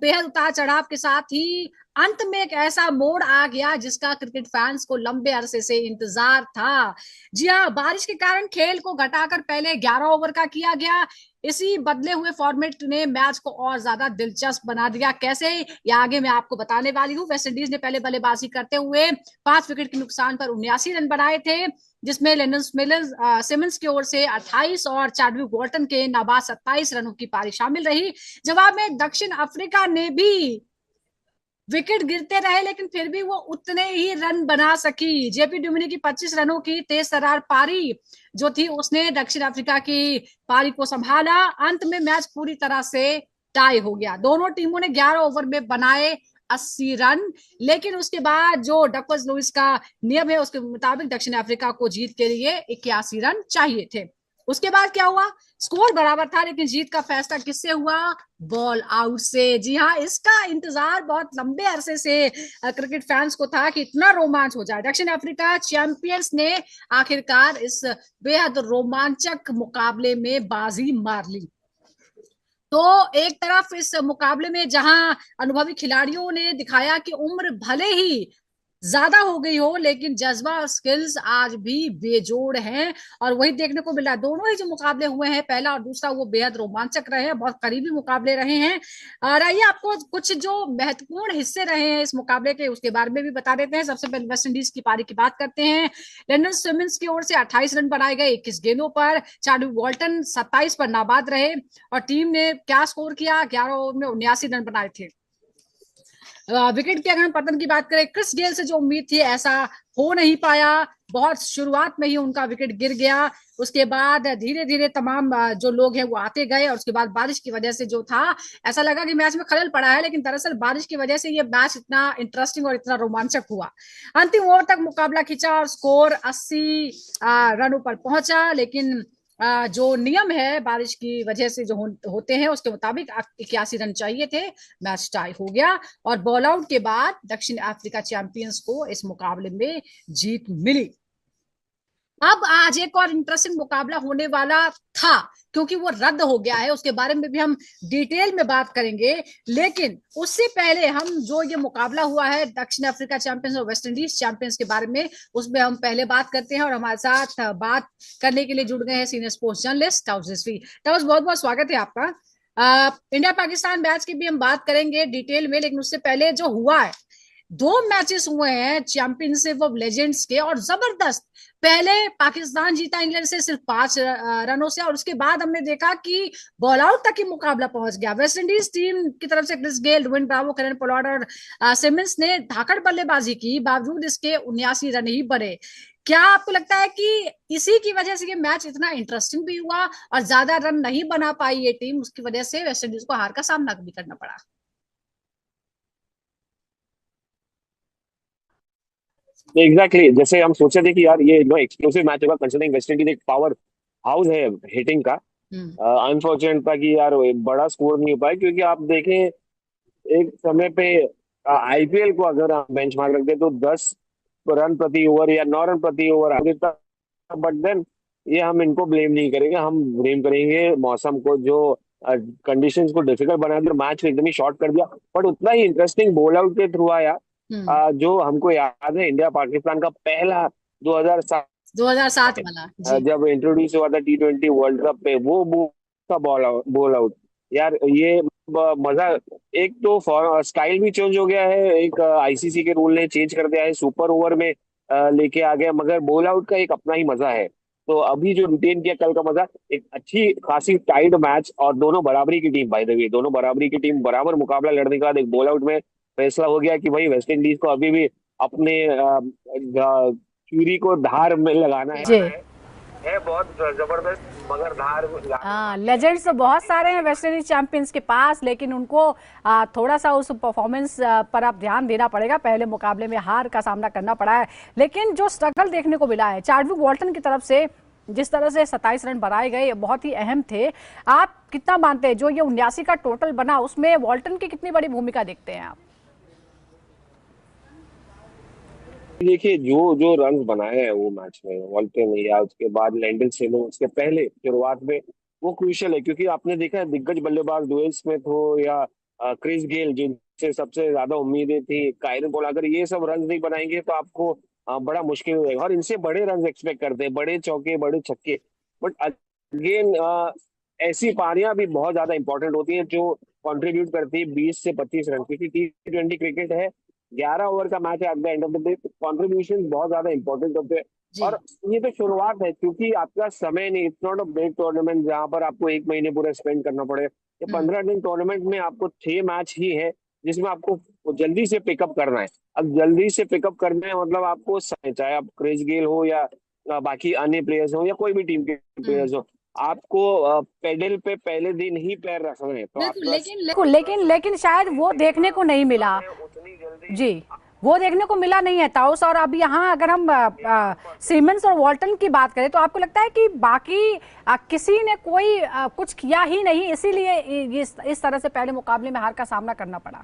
बेहद उतार चढ़ाव के साथ ही अंत में एक ऐसा मोड़ आ गया जिसका क्रिकेट फैंस को लंबे अरसे से इंतजार था। जी हाँ, बारिश के कारण खेल को घटाकर पहले 11 ओवर का किया गया। इसी बदले हुए फॉर्मेट ने मैच को और ज्यादा दिलचस्प बना दिया। कैसे, ये आगे मैं आपको बताने वाली हूँ। वेस्टइंडीज ने पहले बल्लेबाजी करते हुए 5 विकेट के नुकसान पर 79 रन बनाए थे, जिसमें लेनन सिमंस की ओर से 28 और चाडविक वॉल्टन के नाबाद 27 रनों की पारी शामिल रही। जवाब में दक्षिण अफ्रीका ने भी विकेट गिरते रहे, लेकिन फिर भी वो उतने ही रन बना सकी। जेपी डुमिनी की 25 रनों की तेज तर्रार पारी जो थी, उसने दक्षिण अफ्रीका की पारी को संभाला। अंत में मैच पूरी तरह से टाई हो गया। दोनों टीमों ने 11 ओवर में बनाए 80 रन, लेकिन उसके बाद जो डकवर्थ लुईस का नियम है उसके मुताबिक दक्षिण अफ्रीका को जीत के लिए 81 रन चाहिए थे। उसके बाद क्या हुआ? स्कोर बराबर था, लेकिन जीत का फैसला किससे हुआ? बॉल आउट से। जी हाँ, इसका इंतजार बहुत लंबे अरसे से क्रिकेट फैंस को था कि इतना रोमांच हो जाए। दक्षिण अफ्रीका चैंपियंस ने आखिरकार इस बेहद रोमांचक मुकाबले में बाजी मार ली। तो एक तरफ इस मुकाबले में जहां अनुभवी खिलाड़ियों ने दिखाया कि उम्र भले ही ज्यादा हो गई हो, लेकिन जज्बा और स्किल्स आज भी बेजोड़ हैं, और वही देखने को मिल रहा है। दोनों ही जो मुकाबले हुए हैं, पहला और दूसरा, वो बेहद रोमांचक रहे हैं, बहुत करीबी मुकाबले रहे हैं। और आइए आपको कुछ जो महत्वपूर्ण हिस्से रहे हैं इस मुकाबले के, उसके बारे में भी बता देते हैं। सबसे पहले वेस्ट इंडीज की पारी की बात करते हैं। लेनन सिमंस की ओर से 28 रन बनाए गए 21 गेंदों पर। चार्ल्स वॉल्टन 27 पर नाबाद रहे, और टीम ने क्या स्कोर किया? 11 ओवर में 79 रन बनाए थे। विकेट के अगर हम पतन की बात करें, क्रिस गेल से जो उम्मीद थी ऐसा हो नहीं पाया। बहुत शुरुआत में ही उनका विकेट गिर गया। उसके बाद धीरे धीरे तमाम जो लोग हैं वो आते गए, और उसके बाद बारिश की वजह से जो था, ऐसा लगा कि मैच में खलल पड़ा है, लेकिन दरअसल बारिश की वजह से ये मैच इतना इंटरेस्टिंग और इतना रोमांचक हुआ। अंतिम ओवर तक मुकाबला खिंचा और स्कोर 80 रनों पर पहुंचा, लेकिन जो नियम है बारिश की वजह से जो होते हैं उसके मुताबिक 81 रन चाहिए थे। मैच टाई हो गया, और बॉल आउट के बाद दक्षिण अफ्रीका चैंपियंस को इस मुकाबले में जीत मिली। अब आज एक और इंटरेस्टिंग मुकाबला होने वाला था, क्योंकि वो रद्द हो गया है। उसके बारे में भी हम डिटेल में बात करेंगे, लेकिन उससे पहले हम जो ये मुकाबला हुआ है दक्षिण अफ्रीका चैंपियंस और वेस्ट इंडीज चैंपियंस के बारे में, उसमें हम पहले बात करते हैं। और हमारे साथ बात करने के लिए जुड़ गए हैं सीनियर स्पोर्ट्स जर्नलिस्ट टाउस रिजवी। टाउस, बहुत बहुत स्वागत है आपका। इंडिया पाकिस्तान मैच की भी हम बात करेंगे डिटेल में, लेकिन उससे पहले जो हुआ है, 2 मैचेस हुए हैं चैंपियनशिप ऑफ लेजेंड्स के, और जबरदस्त। पहले पाकिस्तान जीता इंग्लैंड से सिर्फ 5 रनों से, और उसके बाद हमने देखा कि बॉल आउट तक ही मुकाबला पहुंच गया। वेस्ट इंडीज टीम की तरफ से क्रिस गेल, रुविन ब्रावो, कैरन पोलार्ड और सिमंस ने धाकड़ बल्लेबाजी की, बावजूद इसके 79 रन ही बने। क्या आपको लगता है कि इसी की वजह से ये मैच इतना इंटरेस्टिंग भी हुआ, और ज्यादा रन नहीं बना पाई ये टीम, उसकी वजह से वेस्ट इंडीज को हार का सामना भी करना पड़ा? एग्जैक्टली जैसे हम सोचे थे कि यार ये एक्सप्लोसिव मैच होगा, कंसिडरिंग वेस्ट इंडीज एक पावर हाउस है हिटिंग का। हम्म। अनफॉर्चुनेट था कि यार एक बड़ा स्कोर नहीं हो पाया, क्योंकि आप देखें एक समय पे आईपीएल को अगर आप बेंचमार्क रखते तो 10 रन प्रति ओवर या 9 रन प्रति ओवर आगे था। बट देन ये हम इनको ब्लेम नहीं करेंगे, हम ब्लेम करेंगे मौसम को, जो कंडीशंस को डिफिकल्ट बना दिया, मैच को एकदम ही शॉर्ट कर दिया। बट उतना ही इंटरेस्टिंग बॉल आउट के थ्रू आया। हम्म। जो हमको याद है इंडिया पाकिस्तान का पहला 2007 2007 वाला, जी। जब इंट्रोड्यूस हुआ था T20 वर्ल्ड कप पे, वो का बॉल आउट यार, ये मजा। एक तो स्टाइल भी चेंज हो गया है, एक आईसीसी के रूल ने चेंज कर दिया है, सुपर ओवर में लेके आ गया, मगर बॉल आउट का एक अपना ही मजा है। तो अभी जो रिटेन किया कल का मजा, एक अच्छी खासी टाइड मैच, और दोनों बराबरी की टीम, बाय द वे दोनों बराबरी की टीम, बराबर मुकाबला लड़ने के बाद एक बॉल आउट में फैसला हो गया कि भाई वेस्ट इंडीज को अभी भी अपने चूड़ी को धार में लगाना जी। है बहुत जबरदस्त, मगर धार हाँ, लेजेंड्स तो बहुत सारे हैं वेस्ट इंडीज चैंपियंस के पास, लेकिन उनको थोड़ा सा उस परफॉर्मेंस पर आप ध्यान देना पड़ेगा। पहले मुकाबले में हार का सामना करना पड़ा है, लेकिन जो स्ट्रगल देखने को मिला है चार्ल्स वॉल्टन की तरफ से, जिस तरह से 27 रन बनाए गए, बहुत ही अहम थे। आप कितना मानते हैं जो ये 79 का टोटल बना, उसमें वॉल्टन की कितनी बड़ी भूमिका देखते हैं आप? देखिए जो जो रन बनाए हैं वो मैच में वॉल्टन या उसके बाद लैंडल सेलो, उसके पहले शुरुआत में, वो क्रूशियल है, क्योंकि आपने देखा है दिग्गज बल्लेबाज डुएल्स स्मिथ हो या क्रिस गेल जिनसे सबसे ज्यादा उम्मीदें थी, कायरन पोला, अगर ये सब रन नहीं बनाएंगे तो आपको बड़ा मुश्किल हो जाएगा। और इनसे बड़े रन एक्सपेक्ट करते हैं, बड़े चौके बड़े छक्के। बट अगेन ऐसी पारियां भी बहुत ज्यादा इंपॉर्टेंट होती हैं जो कंट्रीब्यूट करती है 20 से 25 रन, क्योंकि T20 क्रिकेट है, 11 ओवर का मैच है। Eight the end of the day contribution बहुत ज्यादा इंपॉर्टेंट होते हैं। जी। और ये तो शुरुआत है, क्योंकि आपका समय नहीं, it's not a big tournament जहां पर आपको एक महीने पूरा स्पेंड करना पड़े। ये हम्म। 15 दिन टूर्नामेंट में आपको 6 मैच ही है, जिसमें आपको जल्दी से पिकअप करना है। अब जल्दी से पिकअप करना है मतलब आपको चाहे आप क्रिस गेल हो या बाकी अन्य प्लेयर्स हो या कोई भी टीम के हम्म। प्लेयर्स हो, आपको पेडल पे पहले दिन ही पैर रखना है। तो बिल्कुल, आपका लेकिन शायद वो देखने को नहीं मिला। है उतनी जल्दी जी, वो देखने को मिला नहीं है ताउस। और अब यहाँ अगर हम सीमेंस और वॉल्टन की बात करें तो आपको लगता है कि बाकी किसी ने कोई कुछ किया ही नहीं, इसीलिए इस तरह से पहले मुकाबले में हार का सामना करना पड़ा।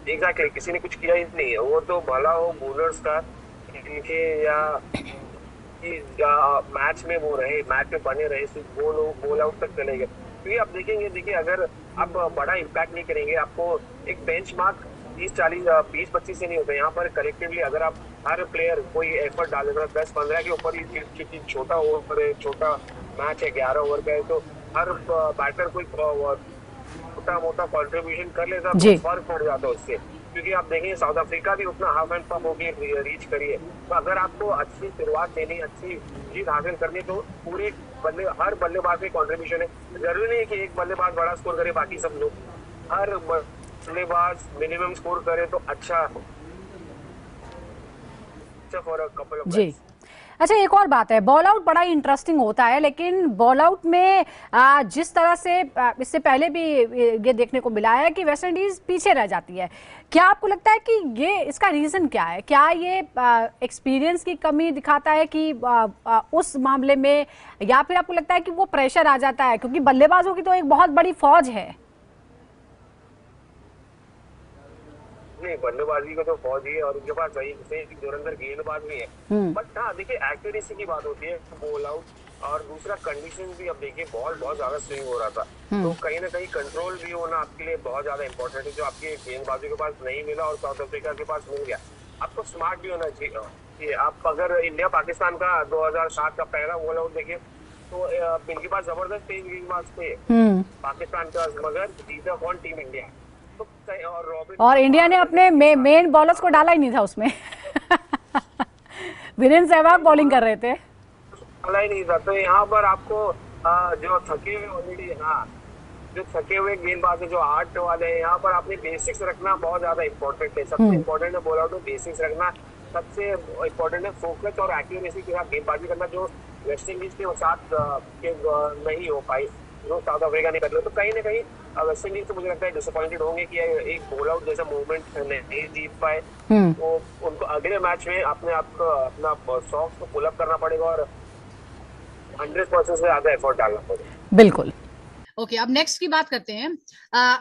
एग्जैक्टली किसी ने कुछ किया ही नहीं है। वो तो भला हो बॉलर्स का, इनके या कि मैच में वो रहे, मैच में बने रहे, सिर्फ बोल आउट तक चले गए। क्योंकि आप देखेंगे, देखिए अगर आप बड़ा इम्पैक्ट नहीं करेंगे, आपको एक बेंच मार्क 30-40 20-25 से नहीं होता। यहाँ पर कलेक्टिवली अगर आप हर प्लेयर कोई एफर्ट डालेगा 10-15 के ऊपर ही, क्योंकि छोटा ओवर है, छोटा मैच है, 11 ओवर का है, तो हर बैटर कोई छोटा मोटा कॉन्ट्रीब्यूशन कर लेता तो जी। फर्क पड़ जाता उससे। क्योंकि आप देखेंगे साउथ अफ्रीका भी उतना हाफ एंड पफ होके रीच करिए। तो अगर आपको अच्छी शुरुआत देनी, अच्छी जीत हासिल करनी, तो पूरे हर बल्लेबाज में कॉन्ट्रीब्यूशन है। जरूरी नहीं है कि एक बल्लेबाज बड़ा स्कोर करे बाकी सब लोग, हर बल्लेबाज मिनिमम स्कोर करे तो अच्छा फॉर अ कपल ऑफ जी। रन्स। अच्छा, एक और बात है, बॉल आउट बड़ा इंटरेस्टिंग होता है, लेकिन बॉल आउट में जिस तरह से इससे पहले भी ये देखने को मिला है कि वेस्ट इंडीज पीछे रह जाती है। क्या आपको लगता है कि ये इसका रीजन क्या है? क्या ये एक्सपीरियंस की कमी दिखाता है कि उस मामले में, या फिर आपको लगता है कि वो प्रेशर आ जाता है क्योंकि बल्लेबाजों की तो एक बहुत बड़ी फौज है? नहीं, बल्लेबाजी का तो फौज ही है और उनके पास सही से धुरंधर गेंदबाज भी है। हम्म। बट हाँ देखिए, एक्यूरेसी की बात होती है, बॉल आउट और दूसरा कंडीशन भी। अब देखिए बॉल बहुत ज्यादा स्विंग हो रहा था, तो कहीं ना कहीं कंट्रोल भी होना आपके लिए बहुत ज्यादा इंपॉर्टेंट है, जो आपके गेंदबाजों के पास नहीं मिला और साउथ अफ्रीका के पास मिल गया। आपको स्मार्ट भी होना चाहिए कि आप अगर इंडिया पाकिस्तान का 2007 का पहला बॉल आउट देखिए, तो इनके पास जबरदस्त तेज गेंदबाज थे पाकिस्तान का, मगर जीता कौन? Team India. तो और इंडिया ने अपने मेन बॉलर्स को डाला ही नहीं था उसमें। वीरेंद्र सहवाग बॉलिंग कर रहे थे। डाला ही नहीं था। तो यहाँ पर आपको जो थके हुए ऑलरेडी, हाँ, जो थके हुए गेंदबाज है, जो 8 वाले हैं, यहाँ पर आपने बेसिक्स रखना बहुत ज्यादा इंपॉर्टेंट है। सबसे इंपॉर्टेंट है बॉल आउट में बेसिक्स रखना, सबसे इंपॉर्टेंट है फोकस और एक्यूरेसी के साथ गेंदबाजी करना, जो वेस्ट इंडीज के साथ नहीं हो पाई, जो साउथ अफ्रीका ने कर लिया। तो कहीं ना कहीं वेस्ट इंडीज तो मुझे लगता है डिसअपॉइंटेड होंगे कि एक बॉल आउट जैसा मूवमेंट नहीं जीत पाए। तो उनको अगले मैच में अपने आप को, अपना सॉक्स को पुल अप करना पड़ेगा और 100% से ज्यादा एफर्ट डालना पड़ेगा। बिल्कुल। ओके, अब नेक्स्ट की बात करते हैं।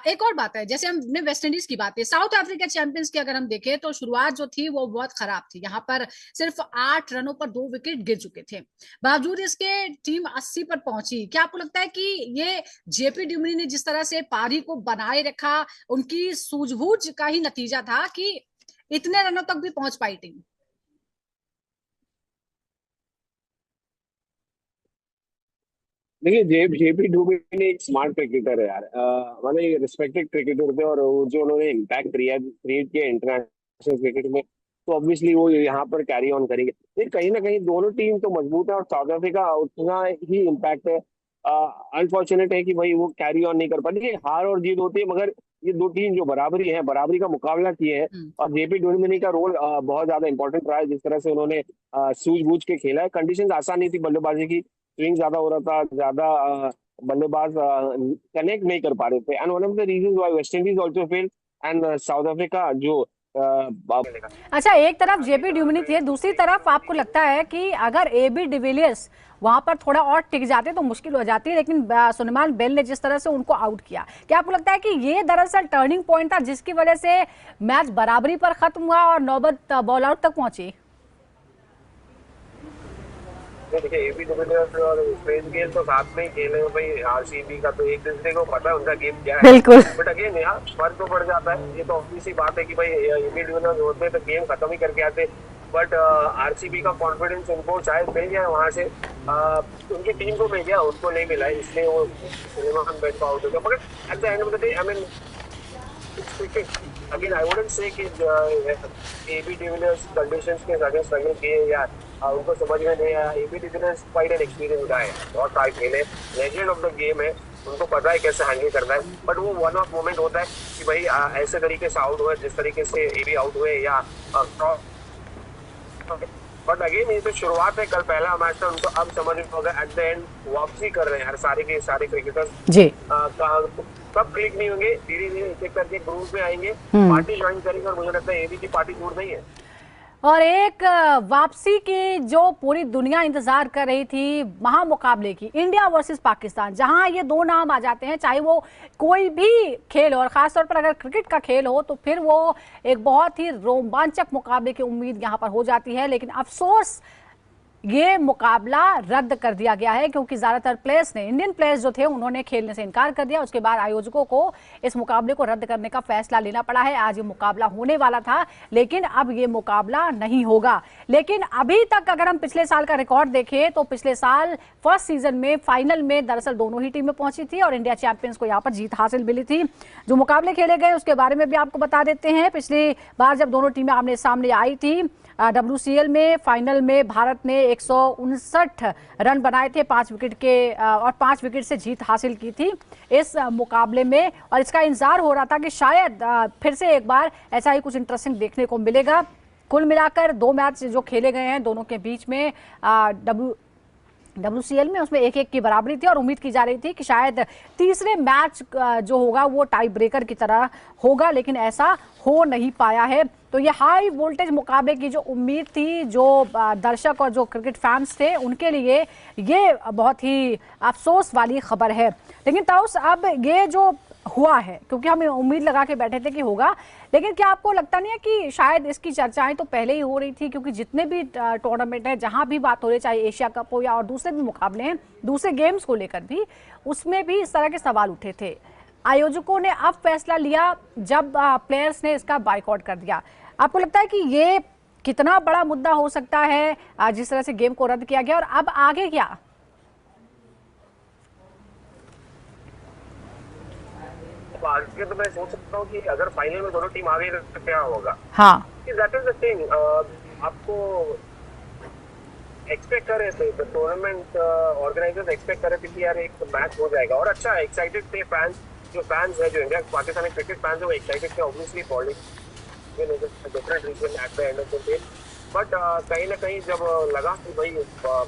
एक और बात है, जैसे हमने वेस्ट इंडीज की बात की, साउथ अफ्रीका चैंपियंस की अगर हम देखें तो शुरुआत जो थी वो बहुत खराब थी। यहाँ पर सिर्फ 8 रनों पर 2 विकेट गिर चुके थे, बावजूद इसके टीम 80 पर पहुंची। क्या आपको लगता है कि ये जेपी ड्यूमिनी ने जिस तरह से पारी को बनाए रखा, उनकी सूझबूझ का ही नतीजा था कि इतने रनों तक भी पहुंच पाई टीम? देखिए, जेपी डुमिनी एक स्मार्ट क्रिकेटर है यार। मतलब एक रिस्पेक्टेड क्रिकेटर थे, और वो जो उन्होंने इम्पैक्ट क्रिएट किया इंटरनेशनल क्रिकेट में, तो ऑब्वियसली वो यहाँ पर कैरी ऑन करेंगे। ये कहीं ना कहीं दोनों टीम तो मजबूत है और साउथ अफ्रीका उतना ही इम्पैक्ट है। अनफॉर्चुनेट है कि भाई वो कैरी ऑन नहीं कर पाती। देखिए, हार और जीत होती है, मगर ये दो टीम जो बराबरी है, बराबरी का मुकाबला किए हैं। और जेपी डुमिनी का रोल बहुत ज्यादा इंपॉर्टेंट रहा है, जिस तरह से उन्होंने सूझबूझ के खेला है। कंडीशन आसान नहीं थी बल्लेबाजी की, स्विंग ज्यादा हो रहा था, ज्यादा बल्लेबाज कनेक्ट नहीं कर पा रहे थे। And one of the reasons why West Indies also failed and south Africa जो अच्छा, एक तरफ जेपी ड्यूमिनी थे, दूसरी तरफ आपको लगता है कि अगर एबी डिविलियर्स वहां पर थोड़ा और टिक जाते तो मुश्किल हो जाती, लेकिन सुलेमान बेल ने जिस तरह से उनको आउट किया, क्या आपको लगता है कि ये दरअसल टर्निंग पॉइंट था जिसकी वजह से मैच बराबरी पर खत्म हुआ और नौबत बॉल आउट तक पहुंची? तो देखिए एबी डिविलियर्स और क्रिस गेल तो साथ में ही खेले हैं भाई आरसीबी का, तो एक दूसरे को पता है उनका गेम क्या है। बिल्कुल। बट अगेन यार फर्क तो पड़ जाता है, ये तो ऑब्वियस सी बात है कि भाई एबी डिविलियर्स होते तो गेम खत्म ही करके आते। बट आरसीबी का कॉन्फिडेंस उनको शायद मिल गया वहां से, उनकी टीम को मिल गया, उनको नहीं मिला है, इसलिए वो 11 बैट आउट हो गया। मगर eight the end of the day I mean it's cricket. Again I wouldn't say कि एबी डिविलियर्स कंडीशंस के साथ स्ट्रगल किए या उनको समझ में नहीं आया। AB de Villiers quite an experience guy है, बहुत साल खेले, लेजेंड ऑफ द गेम है, उनको पता है कैसे हैंडल करना है। बट वो वन ऑफ मोमेंट होता है कि भाई ऐसे तरीके से आउट हुए जिस तरीके से एबी आउट हुए या बट अगेन ये तो शुरुआत है, कल पहला मैच था, उनको अब समझ में होगा एट द एंड वापसी कर रहे हैं हर सारे के सारे क्रिकेटर्स जी। सब क्लिक नहीं होंगे, धीरे धीरे एक एक करके ग्रुप में आएंगे, पार्टी ज्वाइन करेंगे, और मुझे लगता है एबी की पार्टी दूर नहीं है। और एक वापसी की जो पूरी दुनिया इंतजार कर रही थी महामुकाबले की, इंडिया वर्सेस पाकिस्तान, जहां ये दो नाम आ जाते हैं, चाहे वो कोई भी खेल हो, और खासतौर पर अगर क्रिकेट का खेल हो, तो फिर वो एक बहुत ही रोमांचक मुकाबले की उम्मीद यहां पर हो जाती है। लेकिन अफसोस ये मुकाबला रद्द कर दिया गया है, क्योंकि ज्यादातर प्लेयर्स ने, इंडियन प्लेयर्स जो थे, उन्होंने खेलने से इनकार कर दिया। उसके बाद आयोजकों को इस मुकाबले को रद्द करने का फैसला लेना पड़ा है। आज ये मुकाबला होने वाला था, लेकिन अब ये मुकाबला नहीं होगा। लेकिन अभी तक अगर हम पिछले साल का रिकॉर्ड देखें, तो पिछले साल फर्स्ट सीजन में फाइनल में दरअसल दोनों ही टीमें पहुंची थी और इंडिया चैंपियंस को यहाँ पर जीत हासिल मिली थी। जो मुकाबले खेले गए उसके बारे में भी आपको बता देते हैं। पिछली बार जब दोनों टीमें आमने सामने आई थी, WCL में फाइनल में भारत ने 159 रन बनाए थे 5 विकेट के, और 5 विकेट से जीत हासिल की थी इस मुकाबले में। और इसका इंतजार हो रहा था कि शायद फिर से एक बार ऐसा ही कुछ इंटरेस्टिंग देखने को मिलेगा। कुल मिलाकर 2 मैच जो खेले गए हैं दोनों के बीच में, WCL में उसमें 1-1 की बराबरी थी, और उम्मीद की जा रही थी कि शायद तीसरे मैच जो होगा वो टाई ब्रेकर की तरह होगा, लेकिन ऐसा हो नहीं पाया है। तो ये हाई वोल्टेज मुकाबले की जो उम्मीद थी, जो दर्शक और जो क्रिकेट फैंस थे, उनके लिए ये बहुत ही अफसोस वाली खबर है। लेकिन ताउस, अब ये जो हुआ है, क्योंकि हम उम्मीद लगा के बैठे थे कि होगा, लेकिन क्या आपको लगता नहीं है कि शायद इसकी चर्चाएं तो पहले ही हो रही थी? क्योंकि जितने भी टूर्नामेंट है, जहां भी बात हो रही, चाहे एशिया कप हो या और दूसरे भी मुकाबले हैं, दूसरे गेम्स को लेकर भी, उसमें भी इस तरह के सवाल उठे थे। आयोजकों ने अब फैसला लिया जब प्लेयर्स ने इसका बाइकआउट कर दिया। आपको लगता है कि ये कितना बड़ा मुद्दा हो सकता है, जिस तरह से गेम को रद्द किया गया, और अब आगे क्या? तो आगे तो मैं सोच सकता हूँ कि अगर फाइनल में दोनों टीम आ गई तो क्या होगा। हाँ। दैट इज द थिंग, आपको एक्सपेक्ट कर रहे थे, तो टूर्नामेंट ऑर्गेनाइजर्स एक्सपेक्ट कर रहे थे कि यार एक मैच हो जाएगा, और अच्छा एक्साइटेड थे फैंस, जो फैंस है, जो इंडिया पाकिस्तानी क्रिकेट फैंस है, वो एक्साइटेड थे obviously different reason at the end of the day. But कहीं ना कहीं जब लगा कि भाई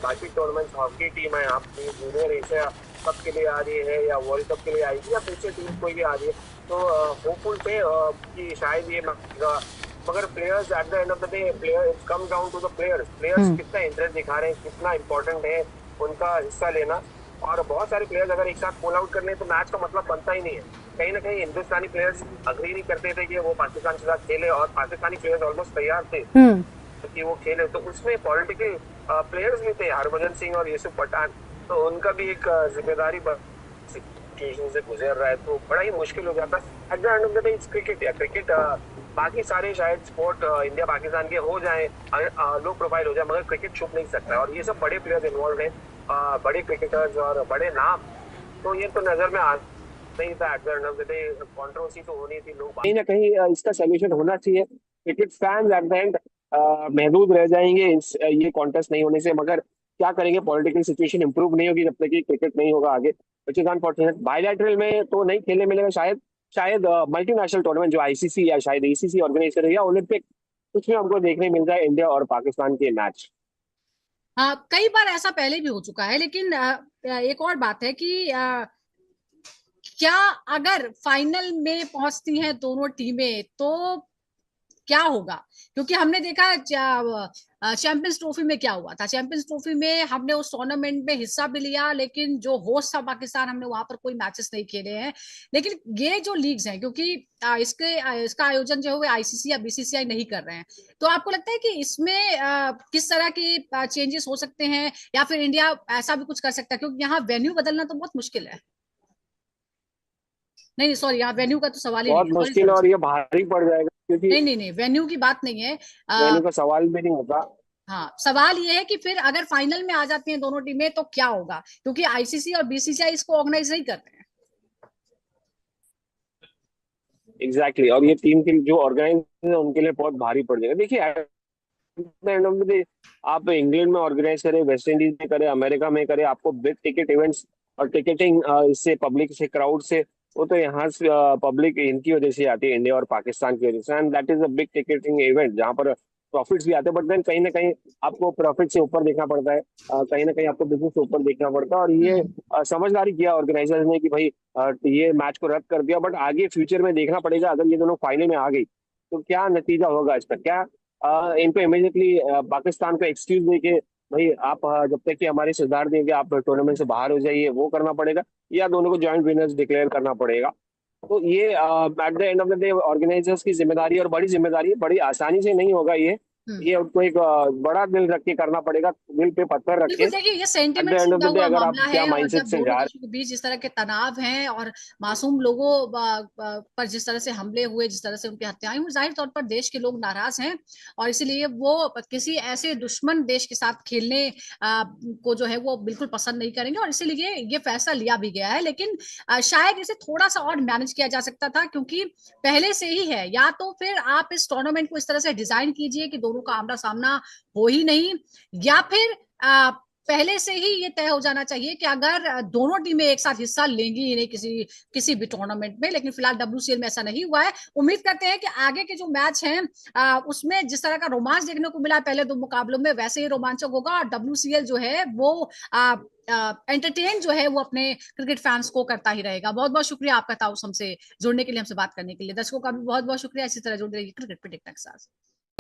बाकी टूर्नामेंट हॉकी टीम है आपकी, जूनियर एशिया कप के लिए आ रही है या वर्ल्ड कप के लिए आएगी या पीछे टीम कोई भी आ रही है, तो होपफुल थे कि शायद ये मगर players at the end of the day, player it's come down to the players, players कितना इंटरेस्ट दिखा रहे हैं, कितना इंपॉर्टेंट है उनका हिस्सा लेना। और बहुत सारे प्लेयर्स अगर एक साथ पुल आउट कर ले तो मैच का मतलब बनता ही नहीं है। कहीं ना कहीं हिंदुस्तानी प्लेयर्स अग्री नहीं करते थे कि वो पाकिस्तान के साथ खेले, और पाकिस्तानी प्लेयर्स ऑलमोस्ट तैयार थे कि वो खेले, तो उसमें पॉलिटिकल प्लेयर्स भी थे, हरभजन सिंह और यूसुफ पठान, तो उनका भी एक जिम्मेदारी सिचुएशन से गुजर रहा है, तो बड़ा ही मुश्किल हो जाता है। Eight the end of the day it's cricket, या क्रिकेट बाकी सारे शायद स्पोर्ट इंडिया पाकिस्तान के हो जाए, लो प्रोफाइल हो जाए, मगर क्रिकेट छुप नहीं सकता है, और ये सब बड़े प्लेयर्स इन्वॉल्व हैं, बड़े क्रिकेटर्स और बड़े नाम, तो ये तो नजर में आ नहीं था। Eight the end of the day controversy तो होनी थी, लोग कहीं ना कहीं इसका सोल्यूशन होना चाहिए। Cricket fans eight the and महदूद रह जाएंगे इस ये कॉन्टेस्ट नहीं होने से, मगर क्या करेंगे, पॉलिटिकल सिचुएशन इंप्रूव नहीं होगी जब तक कि क्रिकेट नहीं होगा आगे, विच इज अनफॉर्चुनेट। बायलैटरल में तो नहीं खेलने मिलेगा शायद, शायद मल्टीनेशनल टूर्नामेंट जो आईसीसी या शायद एसीसी ऑर्गेनाइज करे या ओलंपिक, उसमें हमको देखने मिल जाए इंडिया और पाकिस्तान के मैच। हाँ, कई बार ऐसा पहले भी हो चुका है, लेकिन एक और बात है कि क्या अगर फाइनल में पहुंचती हैं दोनों टीमें, तो क्या होगा, क्योंकि हमने देखा चैंपियंस ट्रॉफी में क्या हुआ था। चैंपियंस ट्रॉफी में हमने उस टूर्नामेंट में हिस्सा भी लिया, लेकिन जो होस्ट था पाकिस्तान, हमने वहां पर कोई मैचेस नहीं खेले हैं। लेकिन ये जो लीग्स हैं, क्योंकि इसका आयोजन जो है वो आईसीसी या बीसीसीआई नहीं कर रहे हैं, तो आपको लगता है कि इसमें किस तरह की चेंजेस हो सकते हैं, या फिर इंडिया ऐसा भी कुछ कर सकता है, क्योंकि यहाँ वेन्यू बदलना तो बहुत मुश्किल है। नहीं सॉरी, यहाँ वेन्यू का तो सवाल ही नहीं बहुत है, सॉरी मुश्किल सॉरी। और ये भारी पड़ जाएगा, क्योंकि नहीं नहीं नहीं, वेन्यू की बात नहीं है। वेन्यू का सवाल भी नहीं होता। हाँ, सवाल ये है कि फिर अगर फाइनल में आ जाती हैं दोनों टीमें तो क्या होगा, क्योंकि आईसीसी और बीसीसीआई इसको ऑर्गेनाइज नहीं करते हैं। Exactly exactly. और ये टीम के जो ऑर्गेनाइज है उनके लिए बहुत भारी पड़ जाएगा। देखिए एंड ऑफ द डे, आप इंग्लैंड में ऑर्गेनाइज करें, वेस्ट इंडीज में करें, अमेरिका में करें, आपको बिग टिकट इवेंट्स और टिकटिंग इससे पब्लिक से क्राउड से, वो तो यहाँ से पब्लिक इनकी वजह से आती है, इंडिया और पाकिस्तान की वजह से, and that is a big ticketing event जहाँ पर प्रॉफिट्स भी आते हैं, बट देन कहीं ना कहीं आपको प्रॉफिट से ऊपर देखना पड़ता है, कहीं ना कहीं आपको बिजनेस से ऊपर देखना पड़ता है। और ये हम्म। समझदारी किया ऑर्गेनाइजर्स ने कि भाई ये मैच को रद्द कर दिया, बट आगे फ्यूचर में देखना पड़ेगा, अगर ये दोनों फाइनल में आ गई तो क्या नतीजा होगा इसका, क्या इनको इमीडिएटली पाकिस्तान को एक्सक्यूज देके भाई आप जब तक कि हमारे सुधार देंगे आप टूर्नामेंट से बाहर हो जाइए, वो करना पड़ेगा, या दोनों को जॉइंट विनर्स डिक्लेयर करना पड़ेगा। तो ये at the end of the day organisers की जिम्मेदारी, और बड़ी जिम्मेदारी है, बड़ी आसानी से नहीं होगा ये। हम्म। ये उनको एक बड़ा दिल रख के करना पड़ेगा, दिल पे पत्थर रख के। बिल्कुल, देखिए ये एट द सेंटिमेंट से एंड ऑफ जुड़ा द डे हुआ अगर आप मामला क्या है, और माइंडसेट जब से दोनों जा देशों के बीच जिस तरह के तनाव हैं और मासूम लोगों पर जिस तरह से हमले हुए, जिस तरह से उनकी हत्याएं हुई, जाहिर तौर पर देश के लोग नाराज हैं, और इसीलिए वो किसी ऐसे दुश्मन देश के साथ खेलने को जो है वो बिल्कुल पसंद नहीं करेंगे, और इसीलिए ये फैसला लिया भी गया है। लेकिन शायद इसे थोड़ा सा और मैनेज किया जा सकता था, क्योंकि पहले से ही है, या तो फिर आप इस टूर्नामेंट को इस तरह से डिजाइन कीजिए कि दोनों का आमना सामना हो ही नहीं, या फिर पहले से ही ये तय हो जाना चाहिए कि अगर दोनों टीमें एक साथ हिस्सा लेंगी ही नहीं किसी किसी भी टूर्नामेंट में। लेकिन फिलहाल डब्ल्यूसीएल में ऐसा नहीं हुआ है। उम्मीद करते हैं कि आगे के जो मैच हैं उसमें जिस तरह का रोमांच देखने को मिला पहले दो मुकाबलों में, वैसे ही रोमांचक होगा, और डब्ल्यूसीएल जो है वो एंटरटेन जो है वो अपने क्रिकेट फैंस को करता ही रहेगा। बहुत बहुत शुक्रिया आपका ताउस हमसे जुड़ने के लिए, हमसे बात करने के लिए। दर्शकों का भी बहुत बहुत शुक्रिया, इसी तरह जुड़ रही क्रिकेट प्रेडिक्टर के साथ।